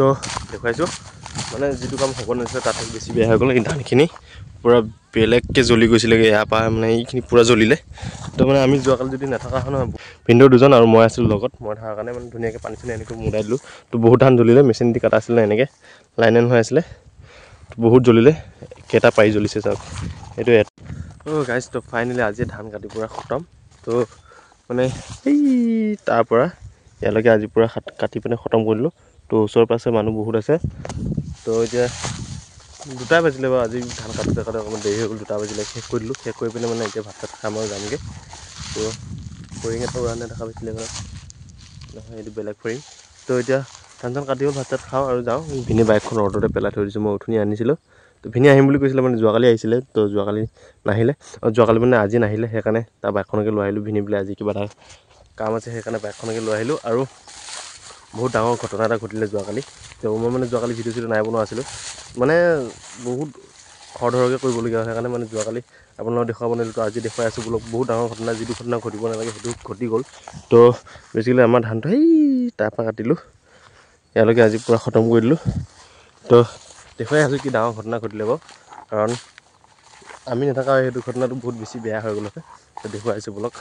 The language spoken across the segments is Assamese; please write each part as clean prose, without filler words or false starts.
তো দেখুৱাইছোঁ মানে যিটো কাম হ'ব নাছিলে তাতকৈ বেছি বেয়া হৈ গ'ল। এই ধানখিনি পূৰা বেলেগকৈ জ্বলি গৈছিলেগৈ, ইয়াৰ পৰা মানে এইখিনি পূৰা জ্বলিলে। তো মানে আমি যোৱাকালি যদি নাথাকা হয় নহয়, ভিনদেউ দুজন আৰু মই আছিলোঁ লগত, মই থকাৰ কাৰণে মানে ধুনীয়াকৈ পানী চানী এনেকৈ মুদাই দিলোঁ। তো বহুত ধান জ্বলিলে, মেচিন দি কাটা আছিলে এনেকৈ লাইন হৈ আছিলে, বহুত জ্বলিলে, কেইটা পাৰি জ্বলিছে চাওক এইটো। গাইজ তো ফাইনেলি আজি ধান কাটি পূৰা খতম। তো মানে এই তাৰ পৰা ইয়ালৈকে আজি পূৰা কাটি পিনে খতম কৰি দিলোঁ। তো ওচৰে পাঁজৰে মানুহ বহুত আছে। তো এতিয়া 2টা বাজিলে বাৰু, আজি ধান কাটোতে অকণমান দেৰি হৈ গ'ল, 2টা বাজিলে শেষ কৰি দিলোঁ। শেষ কৰি পিনে মানে এতিয়া ভাত চাত খাম আৰু যামগৈ। তো ফৰিং এটা উৰাণে দেখা পাইছিলে ঘৰত নহয়, এইটো বেলেগ ফৰিং। তো এতিয়া ধান চান কাটি ভাত চাত খাওঁ আৰু যাওঁ। ভিনি বাইকখন ৰ'দতে পেলাই থৈ দিছোঁ, মই উঠনি আনিছিলোঁ। তো ভিনি আহিম বুলি কৈছিলে, মানে যোৱাকালি আহিছিলে, তো যোৱাকালি নাহিলে, আৰু যোৱাকালি মানে আজি নাহিলে, সেইকাৰণে তাৰ বাইকখনকে লৈ আহিলোঁ। ভিনি বোলে আজি কিবা এটা কাম আছে, সেইকাৰণে বাইকখনকে লৈ আহিলোঁ। আৰু বহুত ডাঙৰ ঘটনা এটা ঘটিলে যোৱাকালি। তো মই মানে যোৱাকালি ভিডিঅ' চিডিঅ' নাই বনোৱা আছিলোঁ, মানে বহুত খৰধৰকৈ কৰিবলগীয়া হয়, সেইকাৰণে মানে যোৱাকালি আপোনালোকক দেখুৱাব নোৱাৰিলোঁ। তো আজি দেখুৱাই আছোঁ বোলো, বহুত ডাঙৰ ঘটনা, যিটো ঘটনা ঘটিব নালাগে সেইটো ঘটি গ'ল। তো বেছিকেলি আমাৰ ধানটো সেই তাৰপৰা কাটিলোঁ, ইয়ালৈকে আজি পূৰা খতম কৰি দিলোঁ। তো দেখুৱাই আছোঁ কি ডাঙৰ ঘটনা ঘটিলে বাৰু, কাৰণ আমি নাথাকা সেইটো ঘটনাটো বহুত বেছি বেয়া হৈ গ'ল। তো দেখুৱাইছোঁ বলক।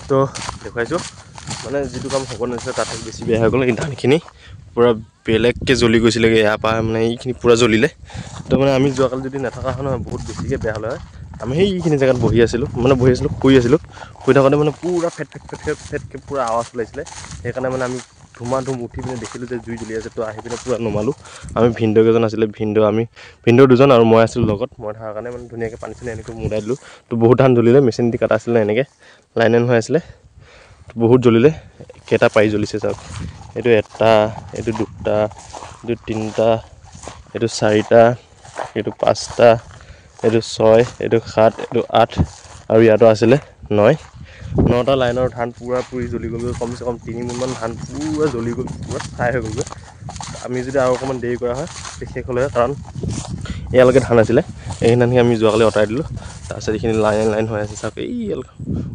তো দেখুৱাইছোঁ মানে যিটো কাম হ'ব নাছিলে তাতকৈ বেছি বেয়া হৈ গ'ল। এই ধানখিনি পূৰা বেলেগকৈ জ্বলি গৈছিলেগৈ, ইয়াৰ পৰা মানে এইখিনি পূৰা জ্বলিলে। তো মানে আমি যোৱাকালি যদি নাথাকা হয় নহয়, বহুত বেছিকৈ বেয়া হ'লে হয়। আমি সেইখিনি জেগাত বহি আছিলোঁ, শুই আছিলোঁ। শুই থাকোঁতে মানে পূৰা ফেট ফেটকৈ পূৰা আৱাজ ওলাইছিলে। সেইকাৰণে মানে আমি ধুমা ধুম উঠি পিনে দেখিলোঁ যে জুই জ্বলি আছে। তো আহি পিনে পূৰা নমালোঁ। আমি ভিনদেউ কেইজন আছিলে, ভিনদেউ দুজন আৰু মই আছিলোঁ লগত, মই থকাৰ কাৰণে মানে ধুনীয়াকৈ পানী চানী এনেকৈ মুদাই দিলোঁ। তো বহুত ধান জ্বলিলে, মেচিন দি কাটা আছিলে এনেকৈ লাইন হৈ আছিলে, বহুত জ্বলিলে, কেইটা পাৰি জ্বলিছে চাওক। এইটো 1টা, এইটো 2টা, এইটো 3টা, এইটো 4টা, এইটো 5টা, এইটো 6, এইটো 7, এইটো 8, আৰু ইয়াতো আছিলে 9টা লাইনৰ ধান পূৰা পুৰি জ্বলি গ'লগৈ। কমচে কম 3 মোনমান ধান পূৰা জ্বলি গ'ল, পূৰা ছাই হৈ গ'লগৈ। আমি যদি আৰু অকণমান দেৰি কৰা হয় শেষ হ'লে হয়, কাৰণ এয়ালৈকে ধান আছিলে, এইখিনি ধানখিনি আমি যোৱাকালি আঁতৰাই দিলোঁ। তাৰপিছত এইখিনি লাইন হৈ আছে চাওক। এই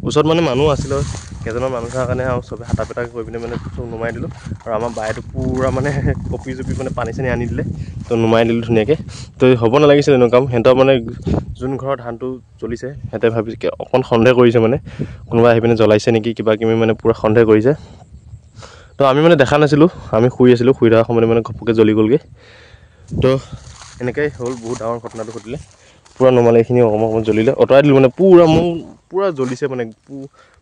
ওচৰত মানে মানুহ আছিলে, কেইজনমান মানুহ থকাৰ কাৰণে আৰু চবে হাতা পেটা কৰি পিনে মানে চব নমাই দিলোঁ। আৰু আমাৰ বায়েতো পূৰা মানে কঁপি জপি মানে পানী চানী আনি দিলে, তো নমাই দিলোঁ ধুনীয়াকৈ। তো হ'ব নালাগিছিলে এনেকুৱা কাম। সিহঁতৰ মানে যোন ঘৰৰ ধানটো জ্বলিছে সিহঁতে ভাবিছে অকণ সন্দেহ কৰিছে, মানে কোনোবা আহি পিনে জ্বলাইছে নেকি কিবা কিবি, মানে পূৰা সন্দেহ কৰিছে। তো আমি মানে দেখা নাছিলোঁ, আমি শুই আছিলোঁ, শুই থকাৰ সময়তে মানে ঘপককৈ জ্বলি গ'লগৈ। তো এনেকৈ হ'ল, বহুত ডাঙৰ ঘটনাটো ঘটিলে। পূৰা নমালে এইখিনি অকণমান জ্বলিলে, আঁতৰাই দিলোঁ। মানে পূৰা জ্বলিছে,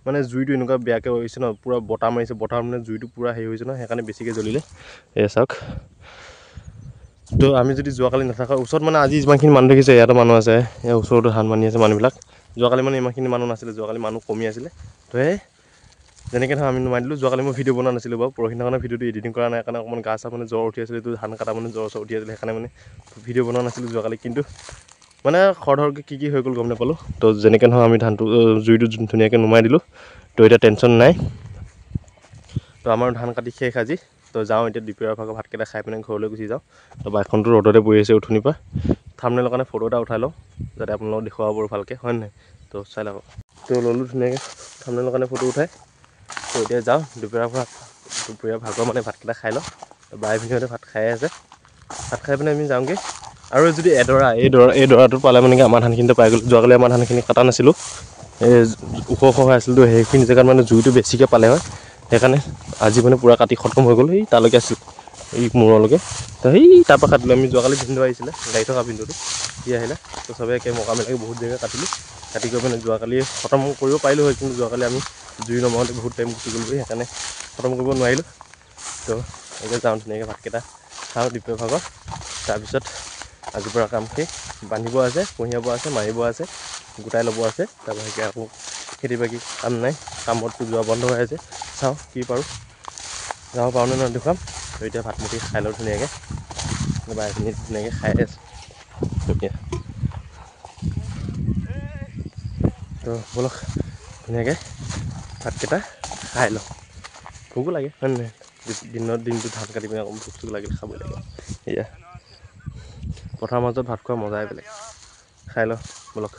মানে জুইটো এনেকুৱা বেয়াকৈ হৈছে ন, পূৰা বতাহ মাৰিছে, বতাহ মানে জুইটো পূৰা হেৰি হৈছে ন, সেইকাৰণে বেছিকৈ জ্বলিলে। এয়া চাওক। তো আমি যদি যোৱাকালি নাথাকা, ওচৰত মানে আজি যিমানখিনি মানুহ দেখিছে, ইয়াতো মানুহ আছে, ইয়াৰ ওচৰতো ধান বান্ধি আছে মানুহবিলাক। যোৱাকালি মানে ইমানখিনি মানুহ নাছিলে, যোৱাকালি মানুহ কমি আছিলে। তো যেনেকৈ ধৰক আমি নমাই দিলোঁ। যোৱাকালি মই ভিডিঅ' বনোৱা নাছিলোঁ বাৰু, পৰহি দিনাখনৰ ভিডিঅ'টো এডিটিং কৰা নাই, কাৰণে অকণমান গা চা মানে জ্বৰ উঠি আছিলে। এইটো ধান কাটা মানে জ্বৰ উঠি আছিলে, সেইকাৰণে মানে ভিডিঅ' বনোৱা নাছিলোঁ যোৱাকালি। কিন্তু মানে খৰধৰকৈ কি হৈ গ'ল গম নাপালোঁ। তো যেনেকৈ নহয় আমি ধানটো জুইটো ধুনীয়াকৈ নমাই দিলোঁ। তো এতিয়া টেনশ্যন নাই। তো আমাৰ ধান কাটি শেষ আজি। তো যাওঁ এতিয়া, দুপৰীয়াৰ ভাগৰ ভাতকেইটা খাই পিনে ঘৰলৈ গুচি যাওঁ। তো বাইকখনটো ৰ'দতে পৰি আছে উঠনিৰ পৰা। থাম্বনেইলৰ কাৰণে ফটো এটা উঠাই লওঁ, যাতে আপোনালোকক দেখুৱাব পাৰোঁ ভালকৈ, হয় নহয়? তো চাই লওক। তো ল'লোঁ ধুনীয়াকৈ থাম্বনেইলৰ কাৰণে ফটো উঠাই। তো এতিয়া যাওঁ, দুপৰীয়া ভাগৰ মানে ভাতকেইটা খাই লওঁ। তো বাই ভিনিহঁতে ভাত খাই আছে, ভাত খাই পিনে আমি যাওঁগৈ। আৰু যদি এই দৰাটো পালে মানে কি আমাৰ ধানখিনিতে পাই গ'ল। যোৱাকালি আমাৰ ধানখিনি কাটা নাছিলোঁ, এই ওখ হৈ আছিলোঁ। তো সেইখিনি জেগাত মানে জুইটো বেছিকৈ পালে হয়, সেইকাৰণে আজি মানে পূৰা কাটি খতম হৈ গ'ল। এই তালৈকে আছিল, এই মূৰলৈকে। তো তাৰপৰা কাটিলোঁ আমি। যোৱাকালি ভিনদেউ আহিছিলে, গাড়ী থকা ভিনদেউটো, সি আহিলে। তো চবে একে মকা মিলাকৈ বহুত জেগা কাটিলোঁ। কাটি গৈ মানে যোৱাকালি খতম কৰিব পাৰিলোঁ হয়, কিন্তু যোৱাকালি আমি জুই নমাওঁতে বহুত টাইম গুচি গ'লগৈ, সেইকাৰণে খতম কৰিব নোৱাৰিলোঁ। তো এতিয়া যাওঁ, ধুনীয়াকৈ ভাতকেইটা খাওঁ দুপৰীয়া ভাগৰ। তাৰপিছত আজিৰ পৰা কাম শেষ। বান্ধিব আছে, কঢ়িয়াব আছে, মাৰিব আছে, গোটাই ল'ব আছে। তাৰপৰা আকৌ খেতি বাতি কাম নাই, কামততো যোৱা বন্ধ হৈ আছে। চাওঁ কি পাৰোঁ, যাব পাৰোঁনে নহয় দেখুৱাম। তো এতিয়া ভাত মুঠি খাই লওঁ ধুনীয়াকৈ। বাইখিনি ধুনীয়াকৈ খাই আছে ধুনীয়া। তো ব'লক ধুনীয়াকৈ ভাতকেইটা খাই লওঁ। ভোকো লাগে, হয় নহয়? দিনটো ধান কাটি পিনে অকণ ভোক চোক লাগিলে খাবই লাগে। এয়া পথাৰৰ মাজত ভাত খোৱা মজাই বেলেগ। খাই লওঁ ব'লক।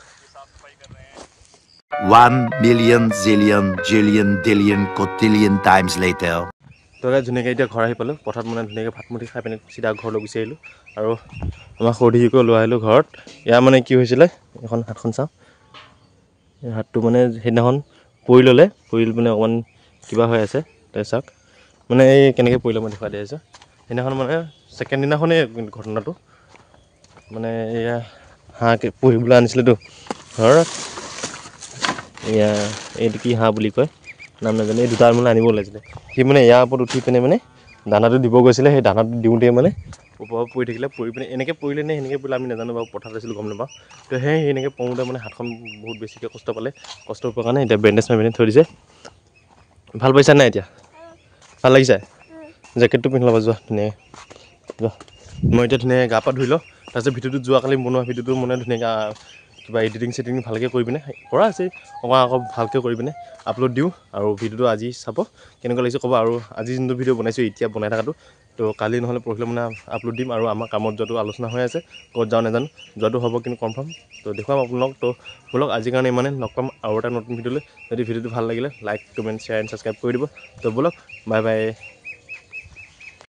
1 million zillion jillion dillion cotillion times later. তো ধুনীয়াকৈ এতিয়া ঘৰ আহি পালোঁ পথাৰত মানে ধুনীয়াকৈ ভাত মুঠি খাই পিনে চিধা ঘৰলৈ গুচি আহিলোঁ আৰু আমাৰ সৰুধিকো লৈ আহিলোঁ ঘৰত ইয়াৰ মানে কি হৈছিলে এখন হাতখন চাওঁ এই হাতটো মানে সেইদিনাখন পৰি ল'লে পৰি মানে অকণমান কিবা হৈ আছে তাই চাওক মানে এই কেনেকৈ পৰিলে মই দেখুৱাই দি আছোঁ সেইদিনাখন মানে ছেকেণ্ড দিনাখনেই ঘটনাটো মানে এয়া হাঁহ পুহিবলৈ আনিছিলেতো ঘৰত এয়া এইটো কি হাঁহ বুলি কয় নাম নাজানো এই দুটা মানে আনিব ওলাইছিলে সি মানে ইয়াৰ ওপৰত উঠি পিনে মানে দানাটো দিব গৈছিলে সেই দানাটো দিওঁতে মানে ওপৰত পৰি থাকিলে পৰি পিনে এনেকৈ পৰিলে নে সেনেকৈ পৰিলে আমি নাজানো বাৰু পথাৰত আছিলোঁ গম নাপাওঁ তো সেই সেনেকৈ পৰোঁতে মানে হাতখন বহুত বেছিকৈ কষ্ট পালে কষ্ট পোৱাৰ কাৰণে এতিয়া বেণ্ডেজ মাৰি পিনে থৈ দিছে ভাল পাইছা নাই এতিয়া ভাল লাগিছে জেকেটটো পিন্ধি ল'বা যোৱা ধুনীয়াকৈ যোৱা মই এতিয়া ধুনীয়াকৈ গা পা ধুই লওঁ তাৰপিছত ভিডিঅ'টো যোৱাকালি বনোৱা ভিডিঅ'টো মানে ধুনীয়াকৈ কিবা এডিটিং চেডিটিং ভালকৈ কৰি পিনে কৰা আছে আকৌ ভালকৈ কৰি পিনে আপলোড দিওঁ আৰু ভিডিঅ'টো আজি চাব কেনেকুৱা লাগিছে ক'ব আৰু আজি যোনটো ভিডিঅ' বনাইছোঁ এতিয়া বনাই থকাটো তো কালি নহ'লে পৰহিলৈ মানে আপলোড দিম আৰু আমাৰ কামত যোৱাটো আলোচনা হৈ আছে ক'ত যাওঁ নাজানো যোৱাটো হ'ব কিন্তু কনফাৰ্ম তো দেখুৱাম আপোনালোক তো ব'লক আজিৰ কাৰণে ইমানে লগ পাম আৰু এটা নতুন ভিডিঅ'লৈ যদি ভিডিঅ'টো ভাল লাগিলে like comment share and subscribe কৰি দিব তো ব'লক বাই বাই